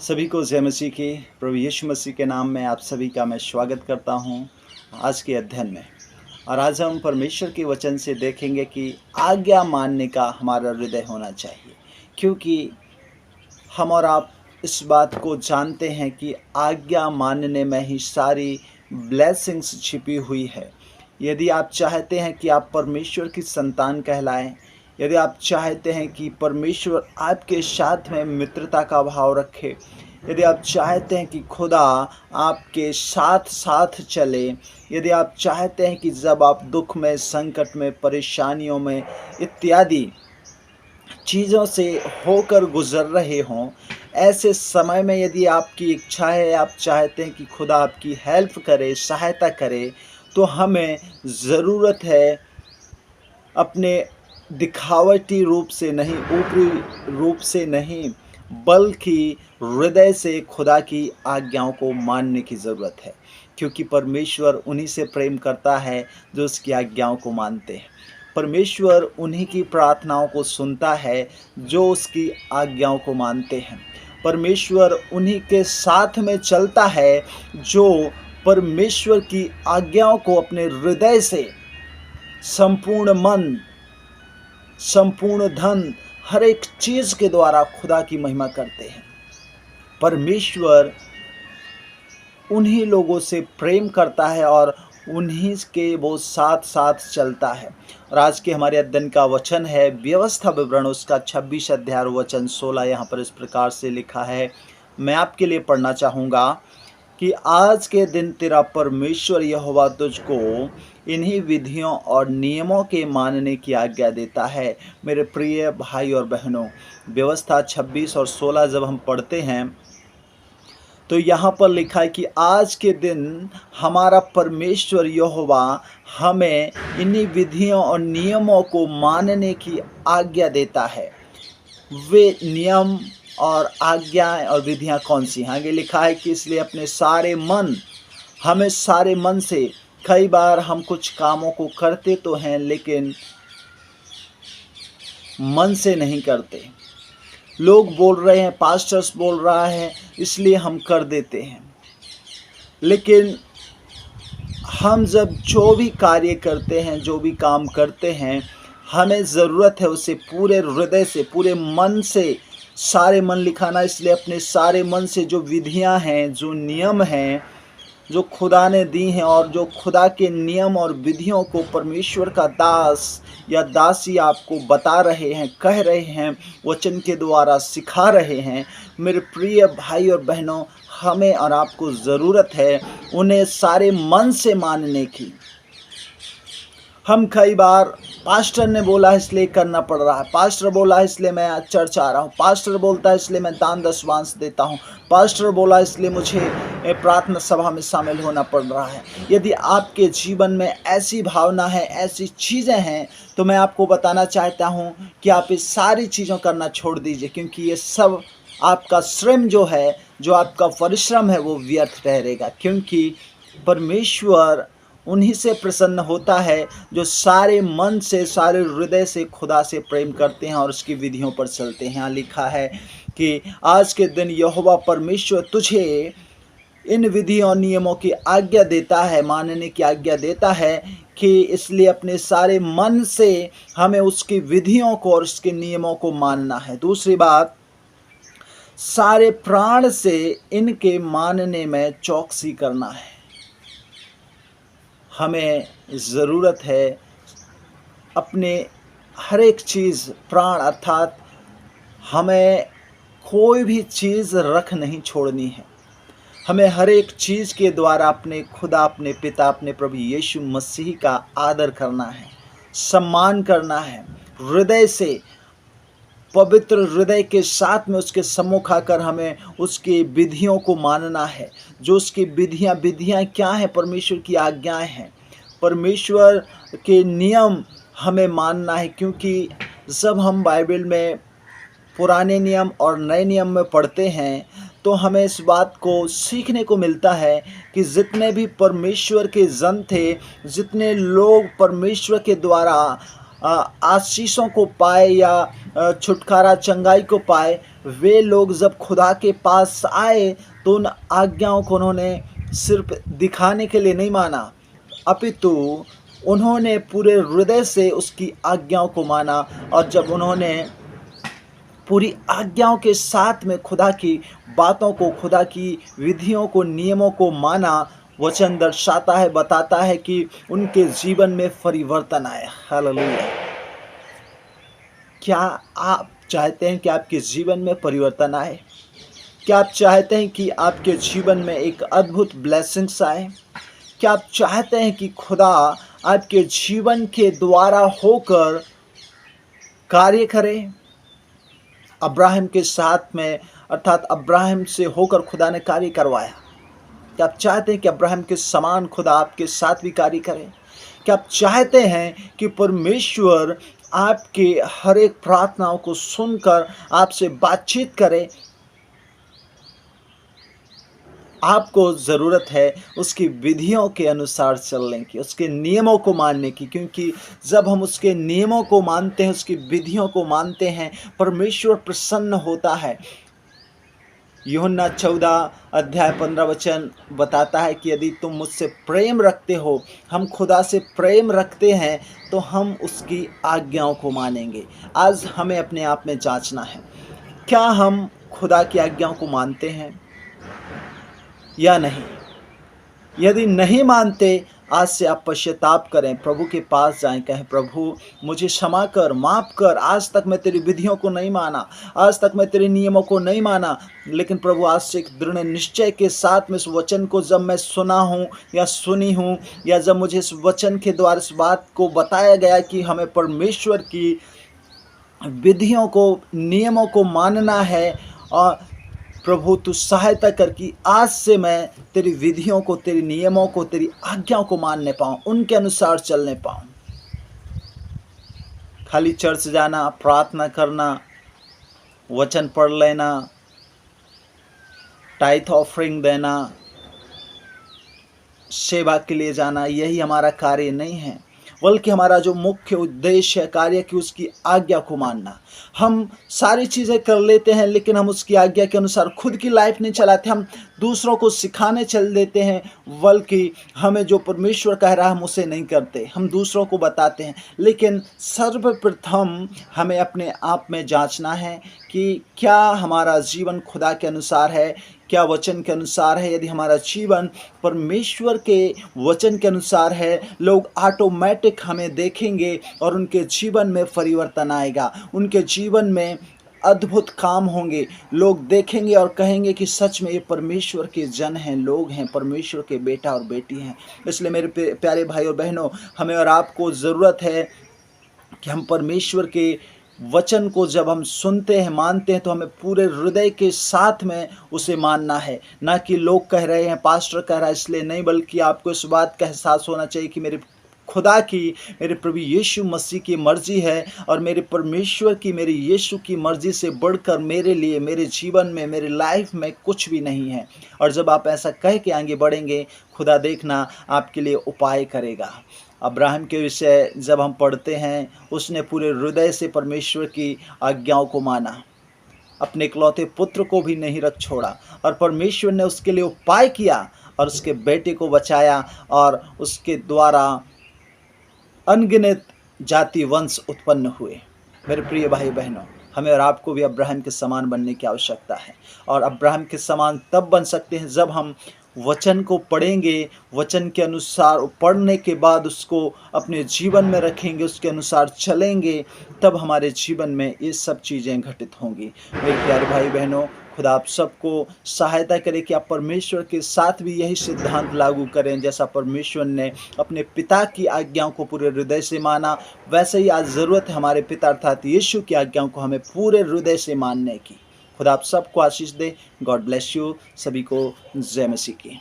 सभी को जय मसीह की। प्रभु यीशु मसीह के नाम में आप सभी का मैं स्वागत करता हूं आज के अध्ययन में। और आज हम परमेश्वर के वचन से देखेंगे कि आज्ञा मानने का हमारा हृदय होना चाहिए, क्योंकि हम और आप इस बात को जानते हैं कि आज्ञा मानने में ही सारी ब्लेसिंग्स छिपी हुई है। यदि आप चाहते हैं कि आप परमेश्वर की संतान कहलाएं, यदि आप चाहते हैं कि परमेश्वर आपके साथ में मित्रता का भाव रखे, यदि आप चाहते हैं कि खुदा आपके साथ साथ चले, यदि आप चाहते हैं कि जब आप दुख में, संकट में, परेशानियों में इत्यादि चीज़ों से होकर गुजर रहे हों, ऐसे समय में यदि आपकी इच्छा है, आप चाहते हैं कि खुदा आपकी हेल्प करे, सहायता करे, तो हमें ज़रूरत है अपने दिखावटी रूप से नहीं, ऊपरी रूप से नहीं, बल्कि हृदय से खुदा की आज्ञाओं को मानने की ज़रूरत है, क्योंकि परमेश्वर उन्हीं से प्रेम करता है जो उसकी आज्ञाओं को मानते हैं। परमेश्वर उन्हीं की प्रार्थनाओं को सुनता है जो उसकी आज्ञाओं को मानते हैं। परमेश्वर उन्हीं के साथ में चलता है जो परमेश्वर की आज्ञाओं को अपने हृदय से, संपूर्ण मन, संपूर्ण धन, हर एक चीज़ के द्वारा खुदा की महिमा करते हैं। परमेश्वर उन्हीं लोगों से प्रेम करता है और उन्हीं के वो साथ साथ चलता है। और आज के हमारे अध्ययन का वचन है व्यवस्था विवरण, उसका 26 अध्याय वचन 16। यहाँ पर इस प्रकार से लिखा है, मैं आपके लिए पढ़ना चाहूँगा कि आज के दिन तेरा परमेश्वर यहोवा तुझको इन्हीं विधियों और नियमों के मानने की आज्ञा देता है। मेरे प्रिय भाई और बहनों, व्यवस्था 26 और 16 जब हम पढ़ते हैं तो यहाँ पर लिखा है कि आज के दिन हमारा परमेश्वर यहोवा हमें इन्हीं विधियों और नियमों को मानने की आज्ञा देता है। वे नियम और आज्ञाएं और विधियां कौन सी हैं? आगे लिखा है कि इसलिए अपने सारे मन, हमें सारे मन से, कई बार हम कुछ कामों को करते तो हैं लेकिन मन से नहीं करते। लोग बोल रहे हैं, पास्टर्स बोल रहा है, इसलिए हम कर देते हैं, लेकिन हम जब जो भी कार्य करते हैं, जो भी काम करते हैं, हमें ज़रूरत है उसे पूरे हृदय से, पूरे मन से, सारे मन लिखाना, इसलिए अपने सारे मन से जो विधियां हैं, जो नियम हैं, जो खुदा ने दी हैं, और जो खुदा के नियम और विधियों को परमेश्वर का दास या दासी आपको बता रहे हैं, कह रहे हैं, वचन के द्वारा सिखा रहे हैं, मेरे प्रिय भाई और बहनों, हमें और आपको ज़रूरत है उन्हें सारे मन से मानने की। हम कई बार पास्टर ने बोला है इसलिए करना पड़ रहा है, पास्टर बोला है इसलिए मैं चर्च आ रहा हूँ, पास्टर बोलता है इसलिए मैं दान दशवांश देता हूँ, पास्टर बोला इसलिए मुझे प्रार्थना सभा में शामिल होना पड़ रहा है। यदि आपके जीवन में ऐसी भावना है, ऐसी चीज़ें हैं, तो मैं आपको बताना चाहता हूँ कि आप इस सारी चीज़ों करना छोड़ दीजिए, क्योंकि ये सब आपका श्रम जो है, जो आपका परिश्रम है, वो व्यर्थ ठहरेगा। क्योंकि परमेश्वर उन्हीं से प्रसन्न होता है जो सारे मन से, सारे हृदय से खुदा से प्रेम करते हैं और उसकी विधियों पर चलते हैं। यहाँ लिखा है कि आज के दिन यहोवा परमेश्वर तुझे इन विधियों और नियमों की आज्ञा देता है, मानने की आज्ञा देता है, कि इसलिए अपने सारे मन से हमें उसकी विधियों को और उसके नियमों को मानना है। दूसरी बात, सारे प्राण से इनके मानने में चौकसी करना है। हमें ज़रूरत है अपने हर एक चीज़, प्राण अर्थात हमें कोई भी चीज़ रख नहीं छोड़नी है। हमें हर एक चीज़ के द्वारा अपने खुदा, अपने पिता, अपने प्रभु यीशु मसीह का आदर करना है, सम्मान करना है, हृदय से, पवित्र हृदय के साथ में उसके सम्मुख आकर हमें उसकी विधियों को मानना है। जो उसकी विधियां क्या हैं? परमेश्वर की आज्ञाएं हैं, परमेश्वर के नियम हमें मानना है। क्योंकि जब हम बाइबल में पुराने नियम और नए नियम में पढ़ते हैं तो हमें इस बात को सीखने को मिलता है कि जितने भी परमेश्वर के जन थे, जितने लोग परमेश्वर के द्वारा आशीषों को पाए या छुटकारा, चंगाई को पाए, वे लोग जब खुदा के पास आए तो उन आज्ञाओं को उन्होंने सिर्फ दिखाने के लिए नहीं माना, अपितु उन्होंने पूरे हृदय से उसकी आज्ञाओं को माना। और जब उन्होंने पूरी आज्ञाओं के साथ में खुदा की बातों को, खुदा की विधियों को, नियमों को माना, वचन दर्शाता है, बताता है कि उनके जीवन में परिवर्तन आया। हालेलुया। क्या आप चाहते हैं कि आपके जीवन में परिवर्तन आए? क्या आप चाहते हैं कि आपके जीवन में एक अद्भुत ब्लेसिंग्स आए? क्या आप चाहते हैं कि खुदा आपके जीवन के द्वारा होकर कार्य करे? अब्राहम के साथ में, अर्थात अब्राहम से होकर खुदा ने कार्य करवाया। क्या आप चाहते हैं कि अब्राहम के समान खुदा आपके साथ भी कार्य करे? क्या आप चाहते हैं कि परमेश्वर आपके हर एक प्रार्थनाओं को सुनकर आपसे बातचीत करे? आपको ज़रूरत है उसकी विधियों के अनुसार चलने की, उसके नियमों को मानने की, क्योंकि जब हम उसके नियमों को मानते हैं, उसकी विधियों को मानते हैं, परमेश्वर प्रसन्न होता है। यूहन्ना 14 अध्याय 15 वचन बताता है कि यदि तुम मुझसे प्रेम रखते हो, हम खुदा से प्रेम रखते हैं, तो हम उसकी आज्ञाओं को मानेंगे। आज हमें अपने आप में जांचना है, क्या हम खुदा की आज्ञाओं को मानते हैं या नहीं? यदि नहीं मानते, आज से आप पश्चाताप करें, प्रभु के पास जाएं, कहें प्रभु मुझे क्षमा कर, माफ़ कर, आज तक मैं तेरी विधियों को नहीं माना, आज तक मैं तेरे नियमों को नहीं माना, लेकिन प्रभु आज से एक दृढ़ निश्चय के साथ में इस वचन को जब मैं सुना हूँ या सुनी हूँ, या जब मुझे इस वचन के द्वारा इस बात को बताया गया कि हमें परमेश्वर की विधियों को, नियमों को मानना है, और प्रभु तू सहायता कर कि आज से मैं तेरी विधियों को, तेरी नियमों को, तेरी आज्ञाओं को मानने पाऊँ, उनके अनुसार चलने पाऊँ। खाली चर्च जाना, प्रार्थना करना, वचन पढ़ लेना, टाइथ ऑफरिंग देना, सेवा के लिए जाना, यही हमारा कार्य नहीं है, बल्कि हमारा जो मुख्य उद्देश्य है कार्य की, उसकी आज्ञा को मानना। हम सारी चीज़ें कर लेते हैं, लेकिन हम उसकी आज्ञा के अनुसार खुद की लाइफ नहीं चलाते, हम दूसरों को सिखाने चल देते हैं, बल्कि हमें जो परमेश्वर कह रहा है हम उसे नहीं करते, हम दूसरों को बताते हैं। लेकिन सर्वप्रथम हमें अपने आप में जांचना है कि क्या हमारा जीवन खुदा के अनुसार है, क्या वचन के अनुसार है। यदि हमारा जीवन परमेश्वर के वचन के अनुसार है, लोग ऑटोमेटिक हमें देखेंगे और उनके जीवन में परिवर्तन आएगा, उनके जीवन में अद्भुत काम होंगे। लोग देखेंगे और कहेंगे कि सच में ये परमेश्वर के जन हैं, लोग हैं, परमेश्वर के बेटा और बेटी हैं। इसलिए मेरे प्यारे भाई और बहनों, हमें और आपको ज़रूरत है कि हम परमेश्वर के वचन को जब हम सुनते हैं, मानते हैं, तो हमें पूरे हृदय के साथ में उसे मानना है। ना कि लोग कह रहे हैं, पास्टर कह रहा है इसलिए नहीं, बल्कि आपको इस बात का एहसास होना चाहिए कि मेरे खुदा की, मेरे प्रभु यीशु मसीह की मर्ज़ी है, और मेरे परमेश्वर की, मेरे यीशु की मर्ज़ी से बढ़कर मेरे लिए, मेरे जीवन में, मेरे लाइफ में कुछ भी नहीं है। और जब आप ऐसा कह के आगे बढ़ेंगे, खुदा देखना आपके लिए उपाय करेगा। अब्राहम के विषय जब हम पढ़ते हैं, उसने पूरे हृदय से परमेश्वर की आज्ञाओं को माना, अपने इकलौते पुत्र को भी नहीं रख छोड़ा, और परमेश्वर ने उसके लिए उपाय किया और उसके बेटे को बचाया, और उसके द्वारा अनगिनत जाति वंश उत्पन्न हुए। मेरे प्रिय भाई बहनों, हमें और आपको भी अब्राहम के समान बनने की आवश्यकता है, और अब्राहम के समान तब बन सकते हैं जब हम वचन को पढ़ेंगे, वचन के अनुसार पढ़ने के बाद उसको अपने जीवन में रखेंगे, उसके अनुसार चलेंगे, तब हमारे जीवन में ये सब चीज़ें घटित होंगी। मेरे प्यारे भाई बहनों, खुदा आप सबको सहायता करे कि आप परमेश्वर के साथ भी यही सिद्धांत लागू करें। जैसा परमेश्वर ने अपने पिता की आज्ञाओं को पूरे हृदय से माना, वैसे ही आज ज़रूरत है हमारे पिता अर्थात यीशु की आज्ञाओं को हमें पूरे हृदय से मानने की। खुदा आप सबको आशीष दे। God bless you. सभी को जय मसीह की।